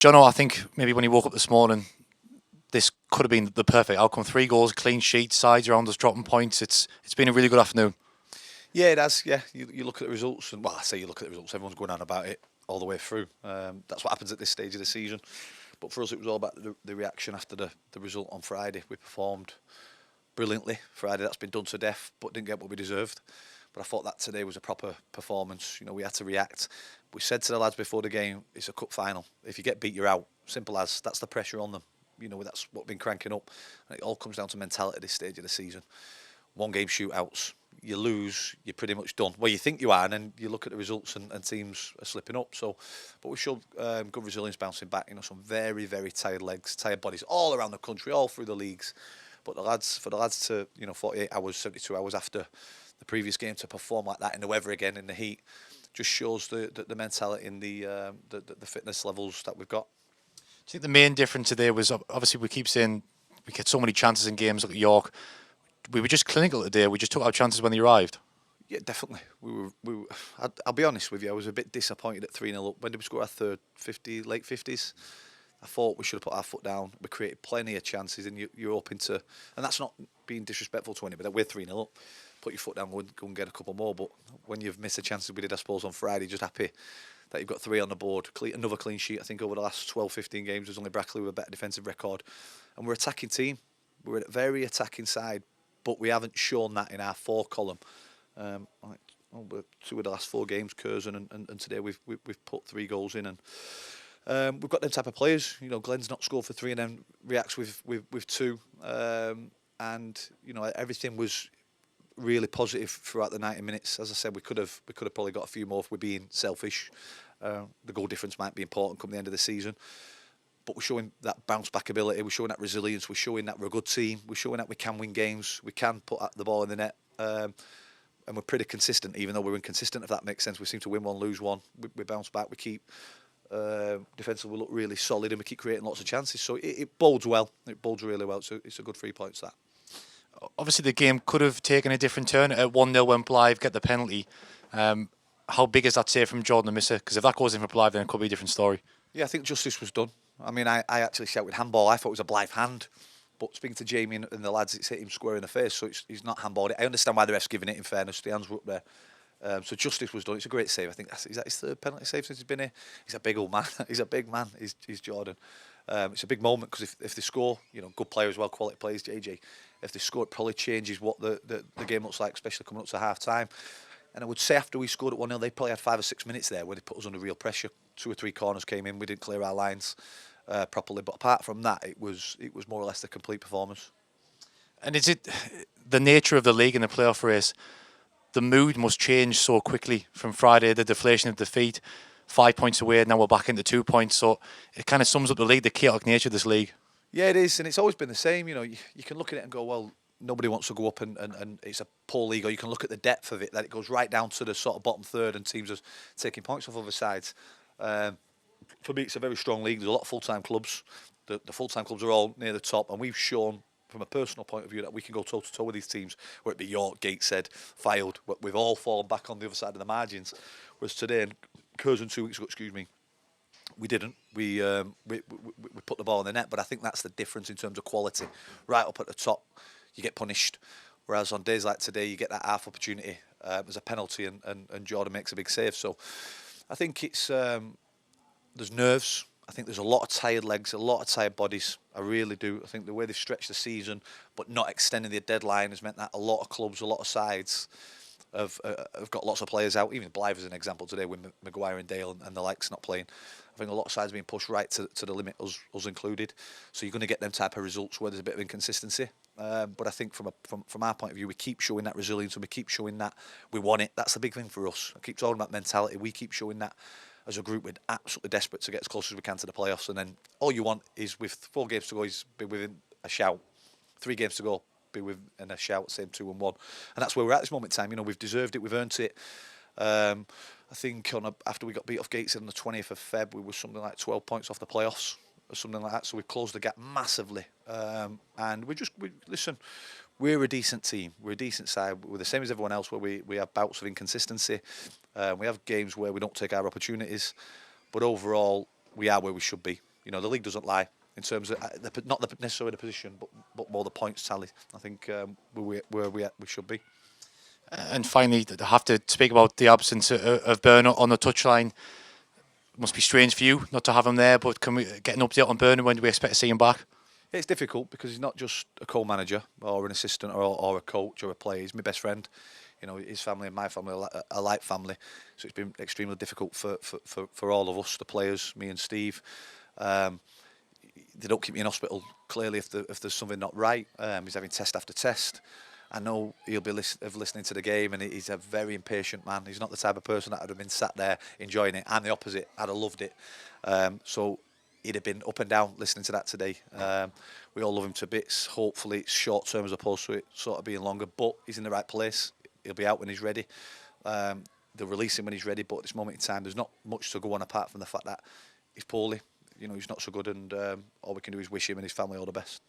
Jono, I think maybe when he woke up this morning, this could have been the perfect outcome. 3 goals, clean sheet, sides around us dropping points. It's been a really good afternoon. Yeah, it has. Yeah, you look at the results, and well, I say you look at the results. Everyone's going on about it all the way through. That's what happens at this stage of the season. But for us, it was all about the reaction after the result on Friday. We performed brilliantly Friday. That's been done to death, but didn't get what we deserved. But I thought that today was a proper performance. You know, we had to react. We said to the lads before the game, it's a cup final. If you get beat, you're out. Simple as. That's the pressure on them. You know, that's what been cranking up. And it all comes down to mentality at this stage of the season. 1 game shootouts. You lose, you're pretty much done. Well, you think you are, and then you look at the results and teams are slipping up. So, but we showed good resilience bouncing back. You know, some very, very tired legs, tired bodies all around the country, all through the leagues. But for the lads to, 48 hours, 72 hours after the previous game to perform like that in the weather again, in the heat, just shows the mentality and the fitness levels that we've got. I think the main difference today was obviously we keep saying we get so many chances in games. Look at York. We were just clinical today. We just took our chances when they arrived. Yeah, definitely. I'll be honest with you. I was a bit disappointed at 3-0 up. When did we score our third? Late 50s. I thought we should have put our foot down. We created plenty of chances, and you're hoping to. And that's not being disrespectful to anybody. We're 3-0 up. Put your foot down, go and get a couple more. But when you've missed the chances we did, I suppose, on Friday, just happy that you've got 3 on the board. Another clean sheet. I think over the last 12, 15 games, there's only Brackley with a better defensive record. And we're an attacking team. We're a very attacking side. But we haven't shown that in our 4 column. 2 of the last 4 games, Curzon and today we've put 3 goals in, and we've got them type of players. You know, Glenn's not scored for 3 and then reacts with 2, and you know everything was really positive throughout the 90 minutes. As I said, we could have probably got a few more if we're being selfish. The goal difference might be important come the end of the season. But we're showing that bounce back ability, we're showing that resilience, we're showing that we're a good team, we're showing that we can win games, we can put the ball in the net, and we're pretty consistent, even though we're inconsistent, if that makes sense. We seem to win 1, lose 1, we bounce back, we keep defensively, we look really solid, and we keep creating lots of chances. So it bodes well, it bodes really well, so it's a good 3 points, that. Obviously the game could have taken a different turn. At 1-0 when Blyth get the penalty. How big is that save from Jordan Misser? Because if that goes in for Blyth, then it could be a different story. Yeah, I think justice was done. I mean, I actually shouted handball. I thought it was a Blyth hand. But speaking to Jamie and the lads, it's hit him square in the face, so he's not handballed it. I understand why the ref's giving it, in fairness. The hands were up there. So justice was done. It's a great save. I think is that his 3rd penalty save since he's been here? He's a big old man. He's a big man. He's Jordan. It's a big moment because if they score, you know, good player as well, quality players, JJ. If they score, it probably changes what the game looks like, especially coming up to half time. And I would say after we scored at 1-0, they probably had 5 or 6 minutes there where they put us under real pressure. 2 or 3 corners came in. We didn't clear our lines properly, but apart from that, it was more or less the complete performance. And is it the nature of the league and the playoff race? The mood must change so quickly from Friday, the deflation of defeat, 5 points away, now we're back into 2 points. So it kind of sums up the league, the chaotic nature of this league. Yeah, it is, and it's always been the same. You know, you can look at it and go, well, nobody wants to go up and it's a poor league, or you can look at the depth of it, that it goes right down to the sort of bottom third and teams are taking points off other sides. For me, it's a very strong league. There's a lot of full-time clubs. The full-time clubs are all near the top, and we've shown from a personal point of view that we can go toe-to-toe with these teams, whether it be York, Gateshead, Fylde. We've all fallen back on the other side of the margins. Whereas today, and Curzon 2 weeks ago, we didn't. We put the ball in the net, but I think that's the difference in terms of quality. Right up at the top, you get punished. Whereas on days like today, you get that half opportunity. There's a penalty and Jordan makes a big save. So I think it's there's nerves. I think there's a lot of tired legs, a lot of tired bodies. I really do. I think the way they've stretched the season, but not extending the deadline, has meant that a lot of clubs, a lot of sides have got lots of players out. Even Blyth is an example today with Maguire and Dale and the likes not playing. I think a lot of sides are being pushed right to the limit, us included. So you're going to get them type of results where there's a bit of inconsistency. But I think from our point of view, we keep showing that resilience and we keep showing that we want it. That's the big thing for us. I keep talking about mentality. We keep showing that as a group. We're absolutely desperate to get as close as we can to the playoffs. And then all you want is, with 4 games to go, is be within a shout. 3 games to go, be within a shout, same 2 and 1. And that's where we're at this moment in time. You know, we've deserved it, we've earned it. I think after we got beat off Gateshead on the 20th of Feb, we were something like 12 points off the playoffs or something like that. So we've closed the gap massively. And listen, we're a decent team. We're a decent side. We're the same as everyone else, where we have bouts of inconsistency. We have games where we don't take our opportunities. But overall, we are where we should be. You know, the league doesn't lie in terms of not necessarily the position, but more the points tally. I think where we should be. And finally, I have to speak about the absence of Benno on the touchline. It must be strange for you not to have him there, but can we get an update on Benno? When do we expect to see him back? It's difficult because he's not just a co-manager or an assistant or a coach or a player. He's my best friend. You know, his family and my family are like family. So it's been extremely difficult for all of us, the players, me and Steve. They don't keep me in hospital, clearly, if there's something not right. He's having test after test. I know he'll be listening to the game, and he's a very impatient man. He's not the type of person that would have been sat there enjoying it. I'm the opposite. I'd have loved it. So he'd have been up and down listening to that today. We all love him to bits. Hopefully it's short term as opposed to it sort of being longer, but he's in the right place. He'll be out when he's ready. They'll release him when he's ready, but at this moment in time there's not much to go on apart from the fact that he's poorly. You know, he's not so good, and all we can do is wish him and his family all the best.